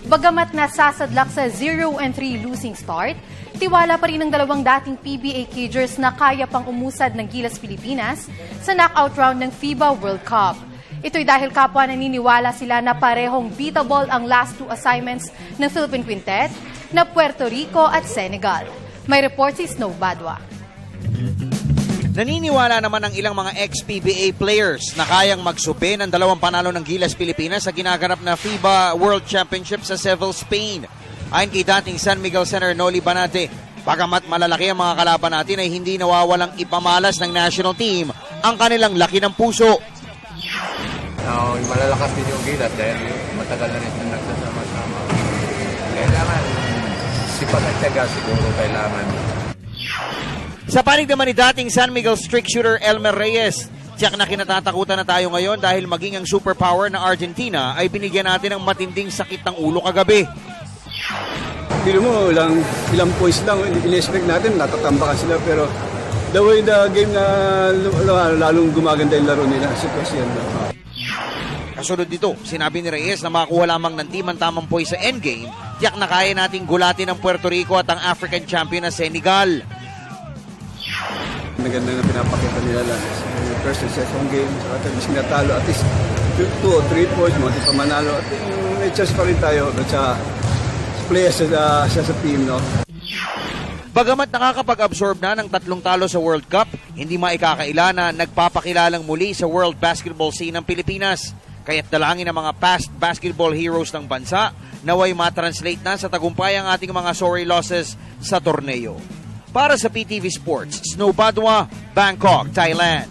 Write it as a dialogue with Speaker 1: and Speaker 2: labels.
Speaker 1: Bagamat nasasadlak sa 0-3 losing start, tiwala pa rin ng dalawang dating PBA cagers na kaya pang umusad ng Gilas Pilipinas sa knockout round ng FIBA World Cup. Ito'y dahil kapwa naniniwala sila na parehong beatable ang last two assignments ng Philippine Quintet na Puerto Rico at Senegal. May report si Snow Badwa.
Speaker 2: Naniniwala naman ang ilang mga ex-PBA players na kayang magsupe ng dalawang panalo ng Gilas Pilipinas sa ginaganap na FIBA World Championship sa Seville, Spain. Ayon kay dating San Miguel Center Noli Banate, bagamat malalaki ang mga kalaban natin ay hindi nawawalang ipamalas ng national team ang kanilang laki ng puso.
Speaker 3: Malalakas din yung Gilas dahil matagal na rin na nagsasama-sama. Kailangan sipag at tiyaga siguro kailangan.
Speaker 2: Sa panig naman ni dating San Miguel strict shooter Elmer Reyes, tiyak na kinatatakutan na tayo ngayon dahil maging ang superpower ng Argentina ay binigyan natin ng matinding sakit ng ulo kagabi.
Speaker 4: Pero mo, ilang points lang, in-expect natin, natatambakan sila, pero the way the game na lalong gumaganda yung laro nila, sitwasyon.
Speaker 2: Kasunod dito, sinabi ni Reyes na makakuha lamang ng team ang tamang poise sa endgame, tiyak na kaya nating gulatin ang Puerto Rico at ang African champion na Senegal.
Speaker 4: Maganda na pinapakita nila lang sa first and second game, at least natalo at least 2 or 3 points, mga pa manalo, at may chance pa rin tayo sa players sa team, no?
Speaker 2: Bagamat nakakapag-absorb na ng 3 talo sa World Cup, hindi maikakaila na nagpapakilalang muli sa world basketball scene ng Pilipinas. Kaya't dalangin ang mga past basketball heroes ng bansa naway matranslate na sa tagumpay ang ating mga sorry losses sa torneo. Para sa PTV Sports, Snow Badwa, Bangkok, Thailand.